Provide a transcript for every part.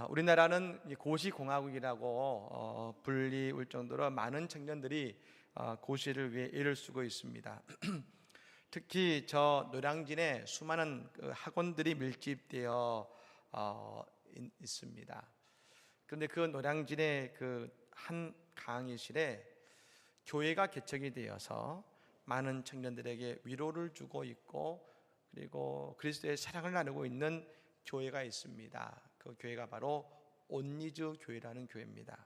우리나라는 고시공화국이라고 불리울 정도로 많은 청년들이 고시를 위해 애를 쓰고 있습니다. 특히 저 노량진에 수많은 학원들이 밀집되어 있습니다. 그런데 그 노량진의 그 한 강의실에 교회가 개척이 되어서 많은 청년들에게 위로를 주고 있고, 그리고 그리스도의 사랑을 나누고 있는 교회가 있습니다. 그 교회가 바로 온리즈 교회라는 교회입니다.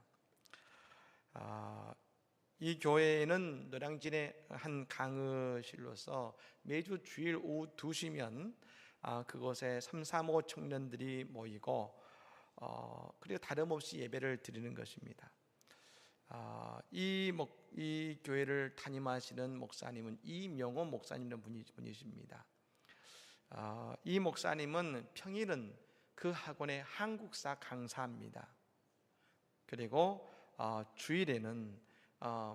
이 교회는 노량진의 한 강의실로서 매주 주일 오후 2시면 그곳에 3, 4, 5 청년들이 모이고 그리고 다름없이 예배를 드리는 것입니다. 이 교회를 담임하시는 목사님은 이명호 목사님이라는 분이십니다. 이 목사님은 평일은 그 학원의 한국사 강사입니다. 그리고 주일에는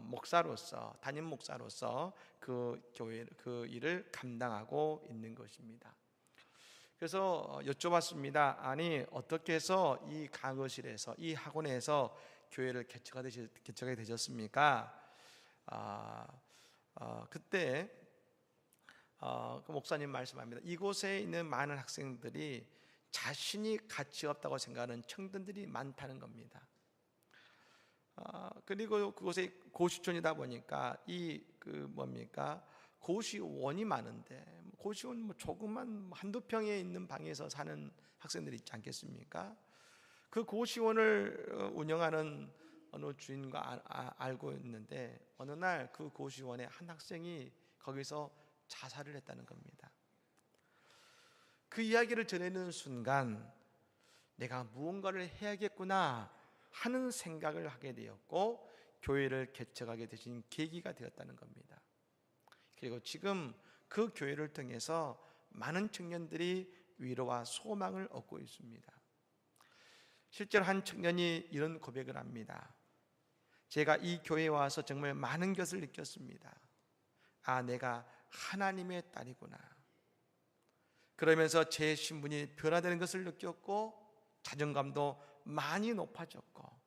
목사로서, 담임 목사로서 그 교회 그 일을 감당하고 있는 것입니다. 그래서 여쭤봤습니다. 아니, 어떻게 해서 이 강의실에서, 이 학원에서 교회를 개척하게 되셨습니까? 그때 그 목사님 말씀합니다. 이곳에 있는 많은 학생들이 자신이 가치 없다고 생각하는 청년들이 많다는 겁니다. 그리고 그곳에 고시촌이다 보니까 고시원이 많은데, 고시원 조그만 한두 평에 있는 방에서 사는 학생들이 있지 않겠습니까? 그 고시원을 운영하는 어느 주인과 알고 있는데, 어느 날 그 고시원에 한 학생이 거기서 자살을 했다는 겁니다. 그 이야기를 전해는 순간 내가 무언가를 해야겠구나 하는 생각을 하게 되었고, 교회를 개척하게 되신 계기가 되었다는 겁니다. 그리고 지금 그 교회를 통해서 많은 청년들이 위로와 소망을 얻고 있습니다. 실제로 한 청년이 이런 고백을 합니다. 제가 이 교회에 와서 정말 많은 것을 느꼈습니다. 내가 하나님의 딸이구나. 그러면서 제 신분이 변화되는 것을 느꼈고, 자존감도 많이 높아졌고,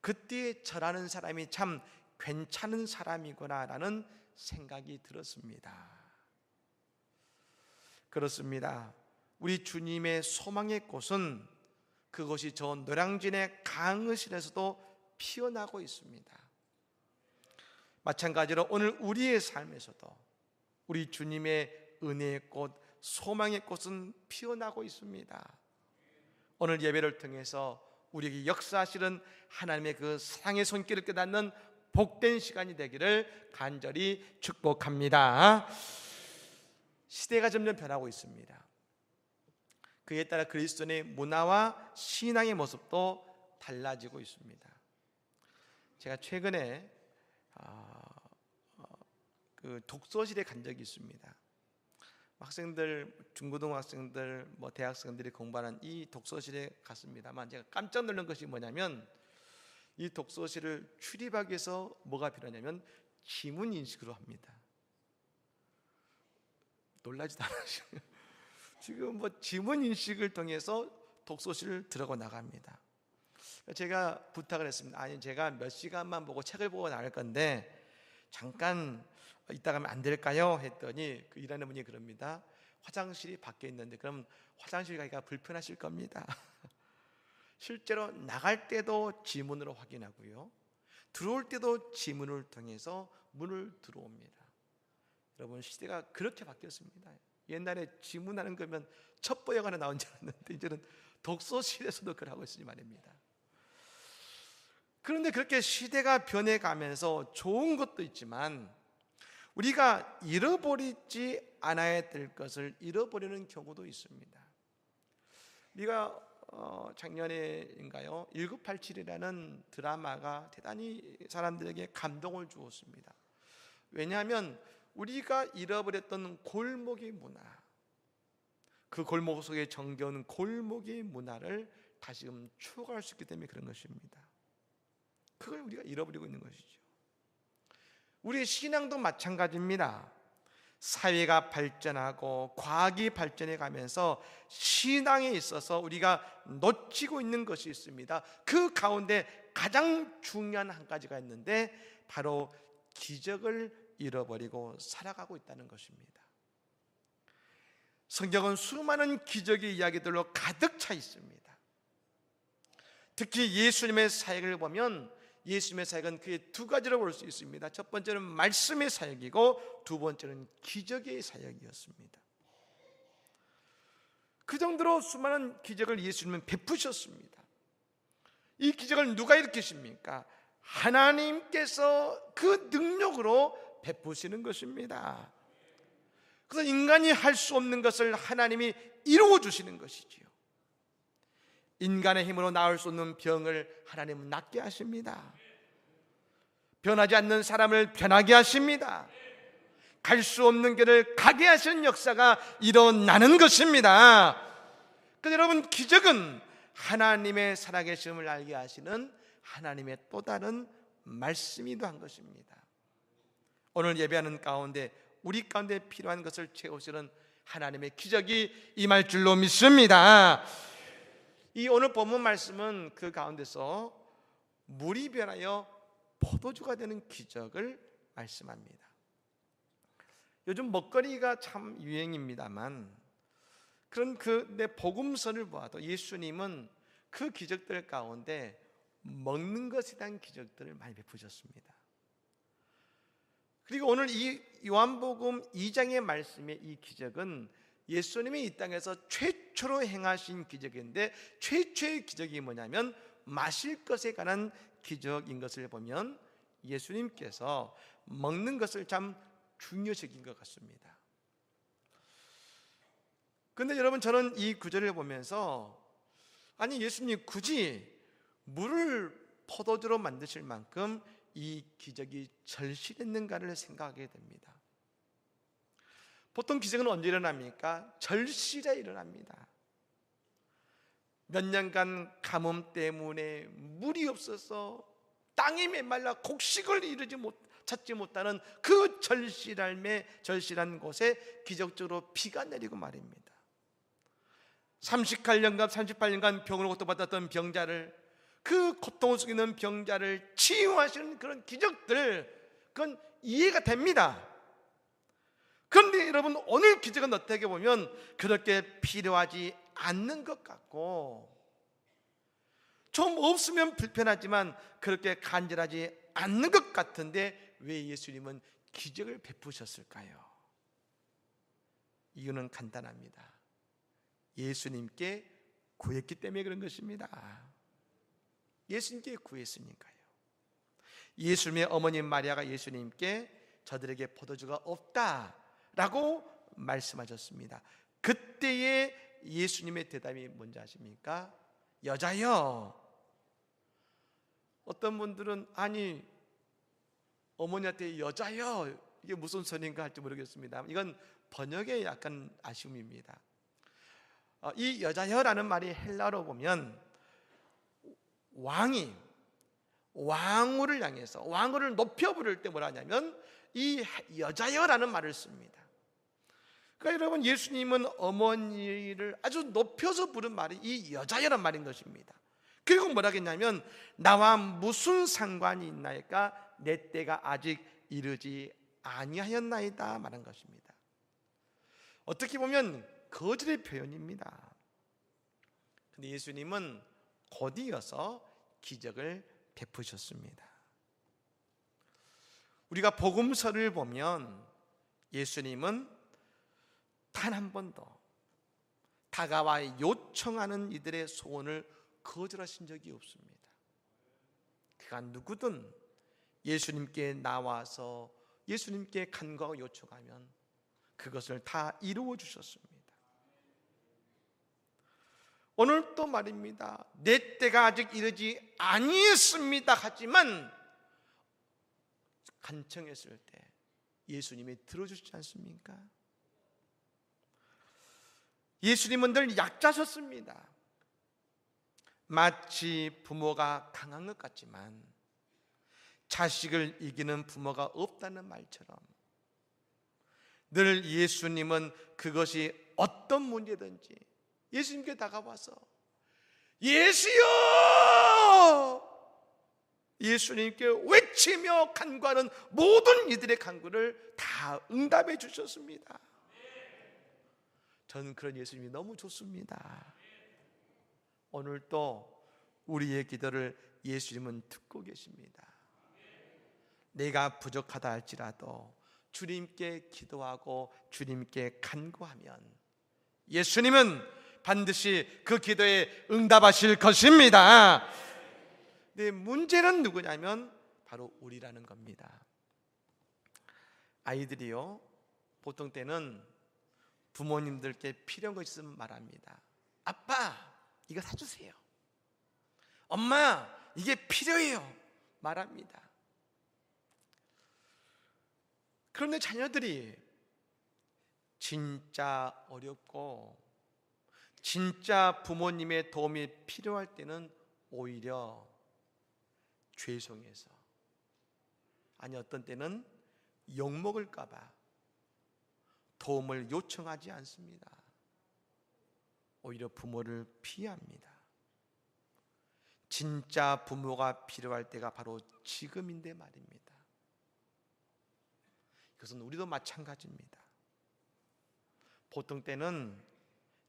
그때 저라는 사람이 참 괜찮은 사람이구나 라는 생각이 들었습니다. 그렇습니다. 우리 주님의 소망의 꽃은 그것이 저 노량진의 강의실에서도 피어나고 있습니다. 마찬가지로 오늘 우리의 삶에서도 우리 주님의 은혜의 꽃, 소망의 꽃은 피어나고 있습니다. 오늘 예배를 통해서 우리에게 역사하시는 하나님의 그 사랑의 손길을 깨닫는 복된 시간이 되기를 간절히 축복합니다. 시대가 점점 변하고 있습니다. 그에 따라 그리스도인의 문화와 신앙의 모습도 달라지고 있습니다. 제가 최근에 그 독서실에 간 적이 있습니다. 학생들, 중고등학생들, 대학생들이 공부하는 이 독서실에 갔습니다만, 제가 깜짝 놀란 것이 뭐냐면, 이 독서실을 출입하기 위해서 뭐가 필요하냐면 지문 인식으로 합니다. 놀라지도 않으시고요. 지금 지문 인식을 통해서 독서실을 들어가 나갑니다. 제가 부탁을 했습니다. 아니, 제가 몇 시간만 보고 책을 보고 나갈 건데 잠깐 이따 가면 안 될까요? 했더니 그 일하는 분이 그럽니다. 화장실이 밖에 있는데 그럼 화장실 가기가 불편하실 겁니다. 실제로 나갈 때도 지문으로 확인하고요, 들어올 때도 지문을 통해서 문을 들어옵니다. 여러분, 시대가 그렇게 바뀌었습니다. 옛날에 지문하는 거면 첩보 영화에 나온 줄 알았는데 이제는 독서실에서도 그걸 하고 있으니 말입니다. 그런데 그렇게 시대가 변해가면서 좋은 것도 있지만 우리가 잃어버리지 않아야 될 것을 잃어버리는 경우도 있습니다. 우리가 작년에인가요? 1987이라는 드라마가 대단히 사람들에게 감동을 주었습니다. 왜냐하면 우리가 잃어버렸던 골목의 문화, 그 골목 속에 정겨운 골목의 문화를 다시금 추억할 수 있기 때문에 그런 것입니다. 그걸 우리가 잃어버리고 있는 것이죠. 우리의 신앙도 마찬가지입니다. 사회가 발전하고 과학이 발전해 가면서 신앙에 있어서 우리가 놓치고 있는 것이 있습니다. 그 가운데 가장 중요한 한 가지가 있는데 바로 기적을 잃어버리고 살아가고 있다는 것입니다. 성경은 수많은 기적의 이야기들로 가득 차 있습니다. 특히 예수님의 사역을 보면 예수님의 사역은 크게 두 가지로 볼 수 있습니다. 첫 번째는 말씀의 사역이고 두 번째는 기적의 사역이었습니다. 그 정도로 수많은 기적을 예수님은 베푸셨습니다. 이 기적을 누가 일으키십니까? 하나님께서 그 능력으로 베푸시는 것입니다. 그래서 인간이 할 수 없는 것을 하나님이 이루어 주시는 것이지요. 인간의 힘으로 나을 수 없는 병을 하나님은 낫게 하십니다. 변하지 않는 사람을 변하게 하십니다. 갈 수 없는 길을 가게 하시는 역사가 일어나는 것입니다. 그래서 여러분, 기적은 하나님의 살아계심을 알게 하시는 하나님의 또 다른 말씀이기도 한 것입니다. 오늘 예배하는 가운데 우리 가운데 필요한 것을 채우시는 하나님의 기적이 임할 줄로 믿습니다. 이 오늘 본문 말씀은 그 가운데서 물이 변하여 포도주가 되는 기적을 말씀합니다. 요즘 먹거리가 참 유행입니다만 그런 내 복음서를 보아도 예수님은 그 기적들 가운데 먹는 것에 대한 기적들을 많이 베푸셨습니다. 그리고 오늘 이 요한복음 2장의 말씀의 이 기적은 예수님이 이 땅에서 최초로 행하신 기적인데 최초의 기적이 뭐냐면 마실 것에 관한 기적인 것을 보면 예수님께서 먹는 것을 참 중요시킨 것 같습니다. 그런데 여러분, 저는 이 구절을 보면서 아니 예수님 굳이 물을 포도주로 만드실 만큼 이 기적이 절실했는가를 생각하게 됩니다. 보통 기적은 언제 일어납니까? 절실에 일어납니다. 몇 년간 가뭄 때문에 물이 없어서 땅이 메말라 곡식을 찾지 못하는 그 절실한 곳에 기적적으로 비가 내리고 말입니다. 38년간 병으로 고통받았던 병자를, 그 고통을 속에 있는 병자를 치유하시는 그런 기적들, 그건 이해가 됩니다. 그런데 여러분, 오늘 기적은 어떻게 보면 그렇게 필요하지 않는 것 같고 좀 없으면 불편하지만 그렇게 간절하지 않는 것 같은데 왜 예수님은 기적을 베푸셨을까요? 이유는 간단합니다. 예수님께 구했기 때문에 그런 것입니다. 예수님께 구했으니까요. 예수님의 어머니 마리아가 예수님께 저들에게 포도주가 없다라고 말씀하셨습니다. 그때의 예수님의 대답이 뭔지 아십니까? 여자여. 어떤 분들은 아니 어머니한테 여자여 이게 무슨 소리인가 할지 모르겠습니다. 이건 번역에 약간 아쉬움입니다. 이 여자여라는 말이 헬라어로 보면 왕후를 향해서 왕후를 높여 부를 때 뭐라 하냐면 이 여자여라는 말을 씁니다. 그러니까 여러분, 예수님은 어머니를 아주 높여서 부른 말이 이 여자여란 말인 것입니다. 그리고 뭐라 했냐면 나와 무슨 상관이 있나이까 내 때가 아직 이르지 아니하였나이다 말한 것입니다. 어떻게 보면 거절의 표현입니다. 근데 예수님은 곧 이어서 기적을 베푸셨습니다. 우리가 복음서를 보면 예수님은 단 한 번도 다가와 요청하는 이들의 소원을 거절하신 적이 없습니다. 그가 누구든 예수님께 나와서 예수님께 간구하고 요청하면 그것을 다 이루어 주셨습니다. 오늘 또 말입니다. 내 때가 아직 이르지 아니했습니다 하지만 간청했을 때 예수님이 들어주시지 않습니까? 예수님은 늘 약자셨습니다. 마치 부모가 강한 것 같지만 자식을 이기는 부모가 없다는 말처럼 늘 예수님은 그것이 어떤 문제든지 예수님께 다가와서 예수여! 예수님께 외치며 간구하는 모든 이들의 간구를 다 응답해 주셨습니다. 저는 그런 예수님이 너무 좋습니다. 오늘도 우리의 기도를 예수님은 듣고 계십니다. 내가 부족하다 할지라도 주님께 기도하고 주님께 간구하면 예수님은 반드시 그 기도에 응답하실 것입니다. 네, 문제는 누구냐면 바로 우리라는 겁니다. 아이들이요, 보통 때는 부모님들께 필요한 것이 있으면 말합니다. 아빠, 이거 사주세요. 엄마, 이게 필요해요. 말합니다. 그런데 자녀들이 진짜 어렵고 진짜 부모님의 도움이 필요할 때는 오히려 죄송해서, 아니 어떤 때는 욕먹을까 봐 도움을 요청하지 않습니다. 오히려 부모를 피합니다. 진짜 부모가 필요할 때가 바로 지금인데 말입니다. 그것은 우리도 마찬가지입니다. 보통 때는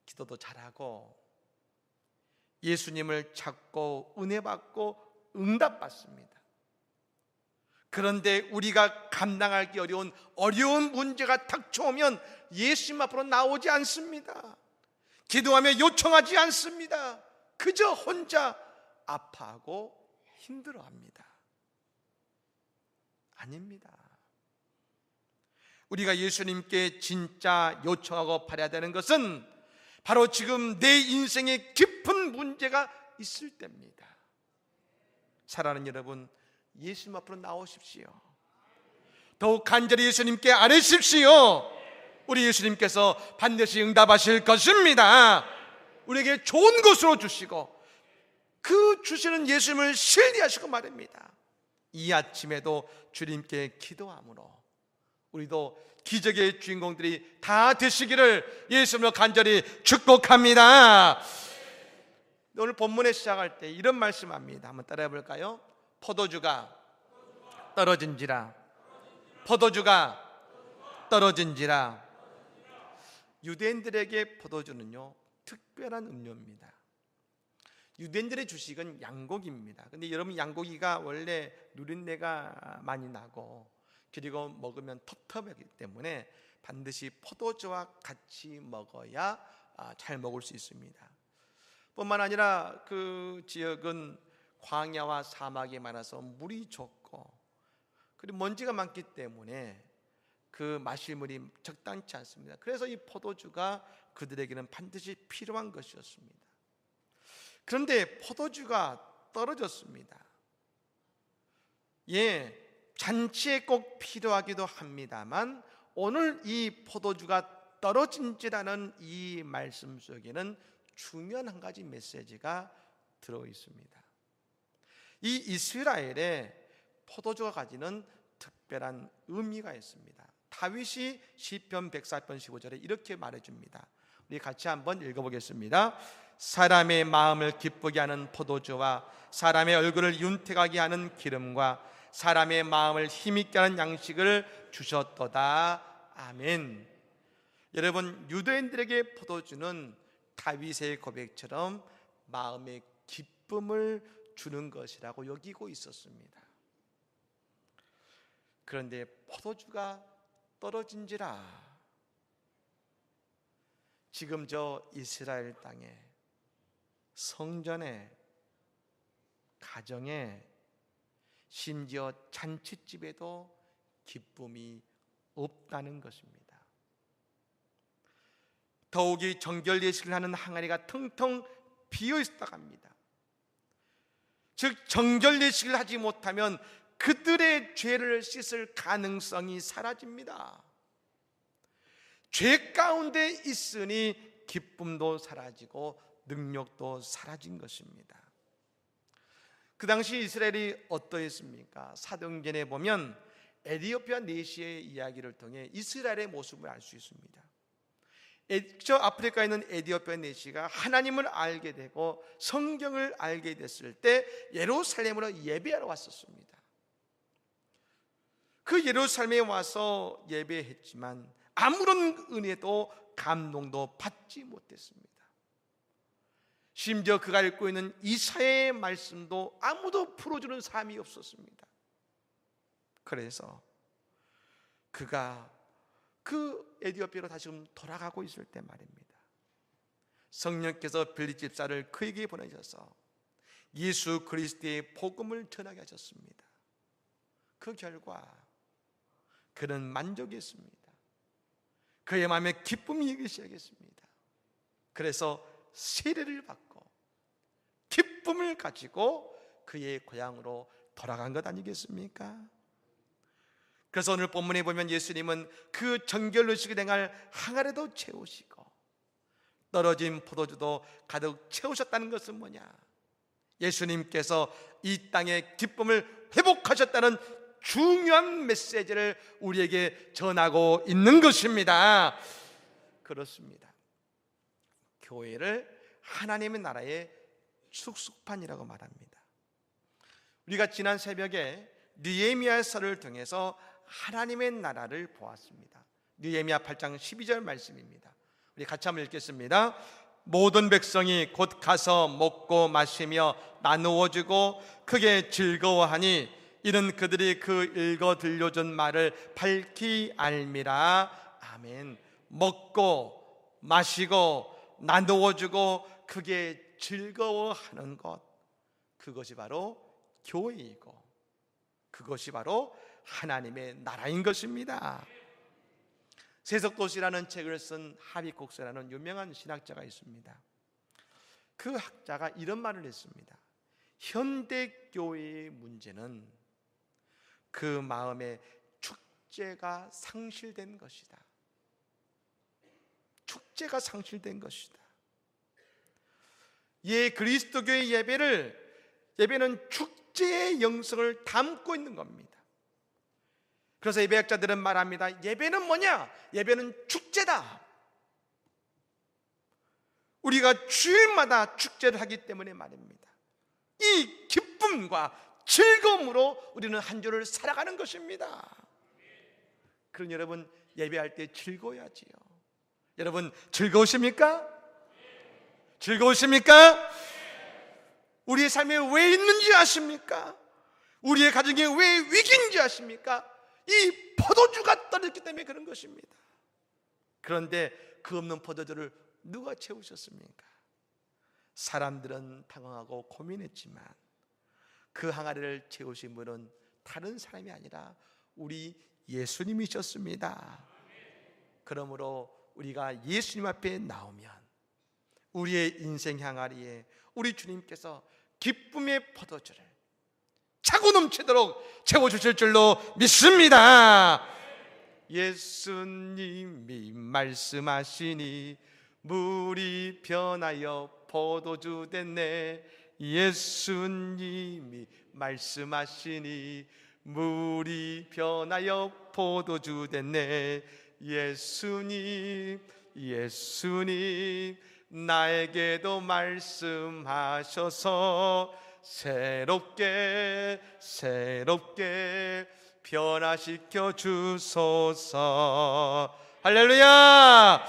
기도도 잘하고 예수님을 찾고 은혜 받고 응답받습니다. 그런데 우리가 감당하기 어려운 문제가 닥쳐오면 예수님 앞으로 나오지 않습니다. 기도하며 요청하지 않습니다. 그저 혼자 아파하고 힘들어합니다. 아닙니다. 우리가 예수님께 진짜 요청하고 바라야 되는 것은 바로 지금 내 인생에 깊은 문제가 있을 때입니다. 사랑하는 여러분, 예수님 앞으로 나오십시오. 더욱 간절히 예수님께 아뢰십시오. 우리 예수님께서 반드시 응답하실 것입니다. 우리에게 좋은 것으로 주시고 그 주시는 예수님을 신뢰하시고 말입니다. 이 아침에도 주님께 기도함으로 우리도 기적의 주인공들이 다 되시기를 예수님으로 간절히 축복합니다. 오늘 본문에 시작할 때 이런 말씀합니다. 한번 따라해 볼까요? 포도주가 떨어진지라, 포도주가 떨어진지라. 유대인들에게 포도주는요, 특별한 음료입니다. 유대인들의 주식은 양고기입니다. 근데 여러분, 양고기가 원래 누린내가 많이 나고 그리고 먹으면 텁텁하기 때문에 반드시 포도주와 같이 먹어야 잘 먹을 수 있습니다. 뿐만 아니라 그 지역은 광야와 사막이 많아서 물이 적고 그리고 먼지가 많기 때문에 그 마실 물이 적당치 않습니다. 그래서 이 포도주가 그들에게는 반드시 필요한 것이었습니다. 그런데 포도주가 떨어졌습니다. 예, 잔치에 꼭 필요하기도 합니다만 오늘 이 포도주가 떨어진지라는 이 말씀 속에는 중요한 한 가지 메시지가 들어 있습니다. 이 이스라엘에 포도주가 가지는 특별한 의미가 있습니다. 다윗이 시편 104편 15절에 이렇게 말해줍니다. 우리 같이 한번 읽어보겠습니다. 사람의 마음을 기쁘게 하는 포도주와 사람의 얼굴을 윤택하게 하는 기름과 사람의 마음을 힘있게 하는 양식을 주셨도다. 아멘. 여러분, 유대인들에게 포도주는 다윗의 고백처럼 마음의 기쁨을 주는 것이라고 여기고 있었습니다. 그런데 포도주가 떨어진지라. 지금 저 이스라엘 땅에 성전에, 가정에, 심지어 잔치집에도 기쁨이 없다는 것입니다. 더욱이 정결 예식을 하는 항아리가 텅텅 비어 있었다고 합니다. 즉 정결 예식을 하지 못하면 그들의 죄를 씻을 가능성이 사라집니다. 죄 가운데 있으니 기쁨도 사라지고 능력도 사라진 것입니다. 그 당시 이스라엘이 어떠했습니까? 사도행전에 보면 에디오피아 내시의 이야기를 통해 이스라엘의 모습을 알 수 있습니다. 저 아프리카에 있는 에디오피아 내시가 하나님을 알게 되고 성경을 알게 됐을 때 예루살렘으로 예배하러 왔었습니다. 그 예루살렘에 와서 예배했지만 아무런 은혜도 감동도 받지 못했습니다. 심지어 그가 읽고 있는 이사야의 말씀도 아무도 풀어주는 사람이 없었습니다. 그래서 그가 그 에디오피아로 다시금 돌아가고 있을 때 말입니다, 성령께서 빌립 집사를 그에게 보내셔서 예수 그리스도의 복음을 전하게 하셨습니다. 그 결과 그는 만족했습니다. 그의 마음에 기쁨이 일기 시작했습니다. 그래서 세례를 받고 기쁨을 가지고 그의 고향으로 돌아간 것 아니겠습니까? 그래서 오늘 본문에 보면 예수님은 그 정결의식을 행할 항아리도 채우시고 떨어진 포도주도 가득 채우셨다는 것은 뭐냐? 예수님께서 이 땅의 기쁨을 회복하셨다는 중요한 메시지를 우리에게 전하고 있는 것입니다. 그렇습니다. 교회를 하나님의 나라의 축소판이라고 말합니다. 우리가 지난 새벽에 느헤미야서를 통해서 하나님의 나라를 보았습니다. 느헤미야 8장 12절 말씀입니다. 우리 같이 한번 읽겠습니다. 모든 백성이 곧 가서 먹고 마시며 나누어 주고 크게 즐거워하니 이는 그들이 그 읽어 들려준 말을 밝히 알미라. 아멘. 먹고 마시고 나누어 주고 크게 즐거워하는 것, 그것이 바로 교회이고 그것이 바로 하나님의 나라인 것입니다. 세속도시라는 책을 쓴 하비콕스라는 유명한 신학자가 있습니다. 그 학자가 이런 말을 했습니다. 현대교회의 문제는 그 마음의 축제가 상실된 것이다. 축제가 상실된 것이다. 그리스도교의 예배는 축제의 영성을 담고 있는 겁니다. 그래서 예배학자들은 말합니다. 예배는 뭐냐? 예배는 축제다. 우리가 주일마다 축제를 하기 때문에 말입니다. 이 기쁨과 즐거움으로 우리는 한 주를 살아가는 것입니다. 그럼 여러분, 예배할 때 즐거워야지요. 여러분, 즐거우십니까? 즐거우십니까? 우리의 삶에 왜 있는지 아십니까? 우리의 가정에 왜 위기인지 아십니까? 이 포도주가 떨어졌기 때문에 그런 것입니다. 그런데 그 없는 포도주를 누가 채우셨습니까? 사람들은 당황하고 고민했지만 그 항아리를 채우신 분은 다른 사람이 아니라 우리 예수님이셨습니다. 그러므로 우리가 예수님 앞에 나오면 우리의 인생 항아리에 우리 주님께서 기쁨의 포도주를 차고 넘치도록 채워주실 줄로 믿습니다. 예수님이 말씀하시니 물이 변하여 포도주 됐네. 예수님이 말씀하시니 물이 변하여 포도주 됐네. 예수님 나에게도 말씀하셔서 새롭게 변화시켜 주소서. 할렐루야.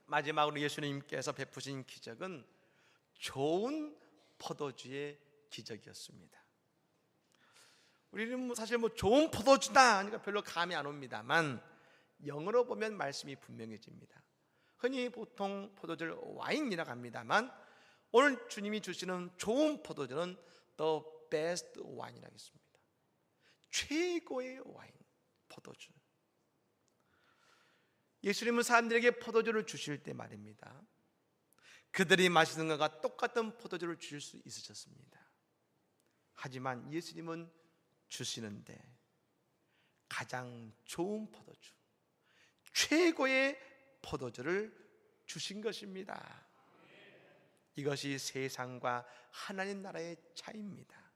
마지막으로 예수님께서 베푸신 기적은 좋은 포도주의 기적이었습니다. 우리는 사실 좋은 포도주다 하니까 별로 감이 안 옵니다만 영어로 보면 말씀이 분명해집니다. 흔히 보통 포도주를 와인이라고 합니다만 오늘 주님이 주시는 좋은 포도주는 the best wine이라고 했습니다. 최고의 와인, 포도주. 예수님은 사람들에게 포도주를 주실 때 말입니다, 그들이 마시는 것과 똑같은 포도주를 주실 수 있으셨습니다. 하지만 예수님은 주시는데 가장 좋은 포도주, 최고의 포도주를 주신 것입니다. 이것이 세상과 하나님 나라의 차이입니다.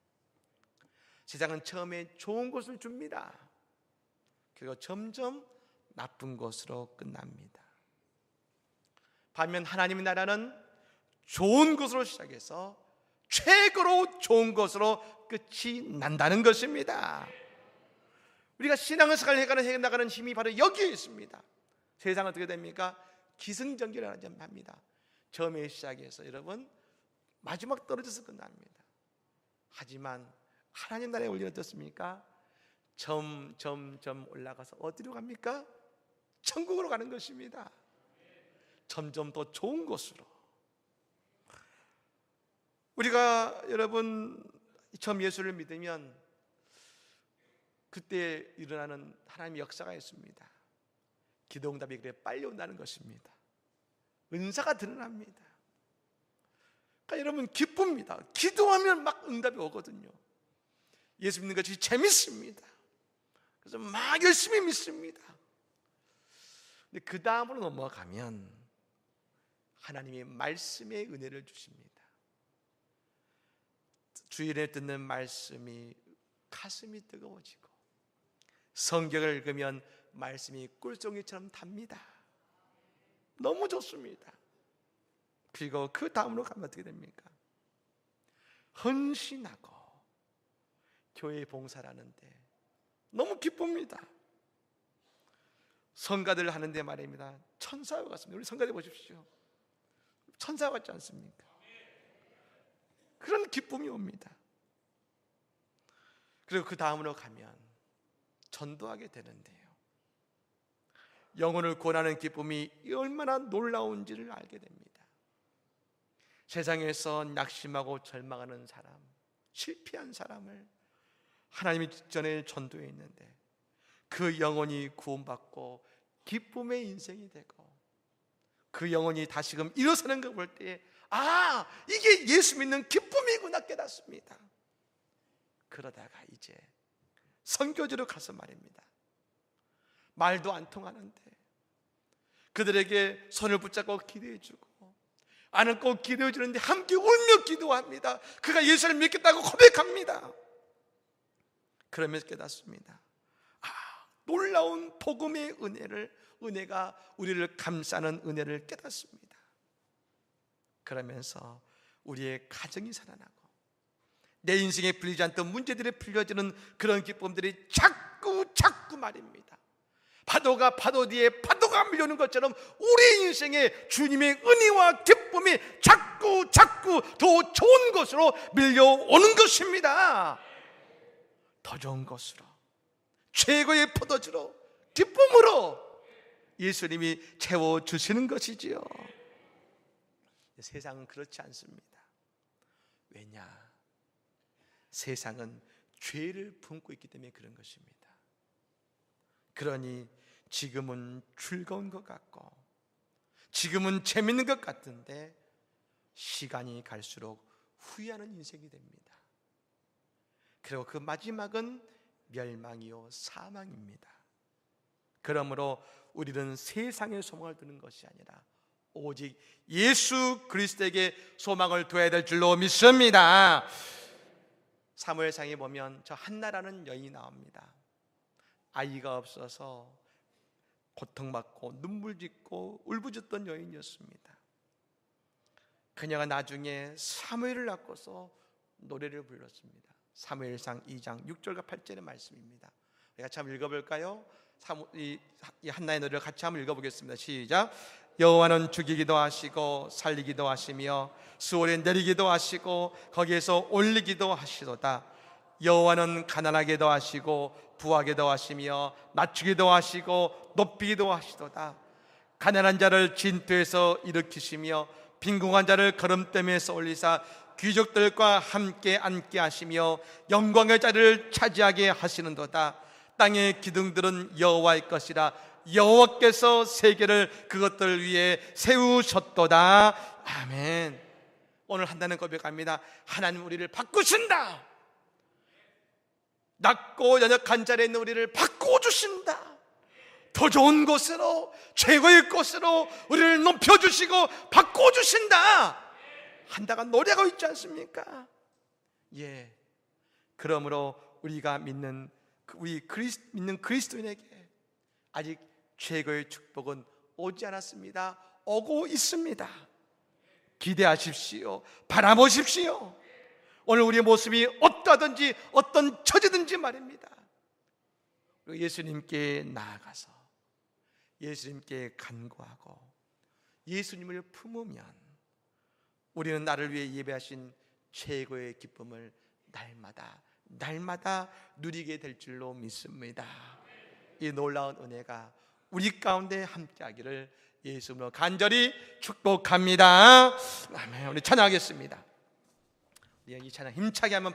세상은 처음에 좋은 것을 줍니다. 그리고 점점 나쁜 것으로 끝납니다. 반면 하나님의 나라는 좋은 것으로 시작해서 최고로 좋은 것으로 끝이 난다는 것입니다. 우리가 신앙생활을 해나가는 힘이 바로 여기에 있습니다. 세상은 어떻게 됩니까? 기승전결을 합니다. 처음에 시작해서 여러분 마지막 떨어져서 끝납니다. 하지만 하나님 나라의 원리는 어떻습니까? 점점 올라가서 어디로 갑니까? 천국으로 가는 것입니다. 점점 더 좋은 곳으로. 우리가 여러분 처음 예수를 믿으면 그때 일어나는 하나님의 역사가 있습니다. 기도응답이 그래 빨리 온다는 것입니다. 은사가 드러납니다. 그러니까 여러분 기쁩니다. 기도하면 막 응답이 오거든요. 예수 믿는 것이 재밌습니다. 그래서 막 열심히 믿습니다. 근데 그 다음으로 넘어가면 하나님의 말씀의 은혜를 주십니다. 주일에 듣는 말씀이 가슴이 뜨거워지고 성경을 읽으면 말씀이 꿀송이처럼 답니다. 너무 좋습니다. 그리고 그 다음으로 가면 어떻게 됩니까? 헌신하고 교회 봉사를 하는데 너무 기쁩니다. 성가들 하는데 말입니다. 천사와 같습니다. 우리 성가대 보십시오. 천사 같지 않습니까? 그런 기쁨이 옵니다. 그리고 그 다음으로 가면 전도하게 되는데요, 영혼을 구원하는 기쁨이 얼마나 놀라운지를 알게 됩니다. 세상에서 낙심하고 절망하는 사람, 실패한 사람을 하나님이 직전에 전도해 있는데 그 영혼이 구원받고 기쁨의 인생이 되고 그 영혼이 다시금 일어서는 걸 볼 때 이게 예수 믿는 기쁨이구나 깨닫습니다. 그러다가 이제 선교지로 가서 말입니다. 말도 안 통하는데 그들에게 손을 붙잡고 기도해 주고 안고 기도해 주는데 함께 울며 기도합니다. 그가 예수를 믿겠다고 고백합니다. 그러면서 깨닫습니다. 놀라운 복음의 은혜가 우리를 감싸는 은혜를 깨닫습니다. 그러면서 우리의 가정이 살아나고 내 인생에 풀리지 않던 문제들이 풀려지는 그런 기쁨들이 자꾸 말입니다. 파도가 파도 뒤에 파도가 밀려오는 것처럼 우리 인생에 주님의 은혜와 기쁨이 자꾸 더 좋은 것으로 밀려오는 것입니다. 더 좋은 것으로, 최고의 포도주로, 기쁨으로 예수님이 채워주시는 것이지요. 세상은 그렇지 않습니다. 왜냐? 세상은 죄를 품고 있기 때문에 그런 것입니다. 그러니 지금은 즐거운 것 같고 지금은 재밌는 것 같은데 시간이 갈수록 후회하는 인생이 됩니다. 그리고 그 마지막은 멸망이요 사망입니다. 그러므로 우리는 세상에 소망을 두는 것이 아니라 오직 예수 그리스도에게 소망을 둬야 될 줄로 믿습니다. 사무엘상에 보면 저 한나라는 여인이 나옵니다. 아이가 없어서 고통받고 눈물 짓고 울부짖던 여인이었습니다. 그녀가 나중에 사무엘을 낳고서 노래를 불렀습니다. 사무엘상 2장 6절과 8절의 말씀입니다. 우리가 같이 한번 읽어볼까요? 이 한나의 노래를 같이 한번 읽어보겠습니다. 시작. 여호와는 죽이기도 하시고 살리기도 하시며 수월에 내리기도 하시고 거기에서 올리기도 하시도다. 여호와는 가난하게도 하시고 부하게도 하시며 낮추기도 하시고 높이기도 하시도다. 가난한 자를 진토에서 일으키시며 빈궁한 자를 거름댐에서 올리사 귀족들과 함께 앉게 하시며 영광의 자리를 차지하게 하시는도다. 땅의 기둥들은 여호와의 것이라 여호와께서 세계를 그것들 위에 세우셨도다. 아멘. 오늘 한다는 고백합니다. 하나님 우리를 바꾸신다. 낮고 연약한 자리에 있는 우리를 바꿔주신다. 더 좋은 곳으로, 최고의 곳으로 우리를 높여주시고 바꿔주신다. 한다가 노래하고 있지 않습니까? 예. 그러므로 우리가 믿는 그리스도인에게 아직 최고의 축복은 오지 않았습니다. 오고 있습니다. 기대하십시오. 바라보십시오. 오늘 우리의 모습이 어떠하든지 어떤 처지든지 말입니다. 예수님께 나아가서 예수님께 간구하고 예수님을 품으면 우리는 나를 위해 예배하신 최고의 기쁨을 날마다 누리게 될 줄로 믿습니다. 이 놀라운 은혜가 우리 가운데 함께하기를 예수님으로 간절히 축복합니다. 아멘. 우리 찬양하겠습니다. 이 찬양 힘차게 한번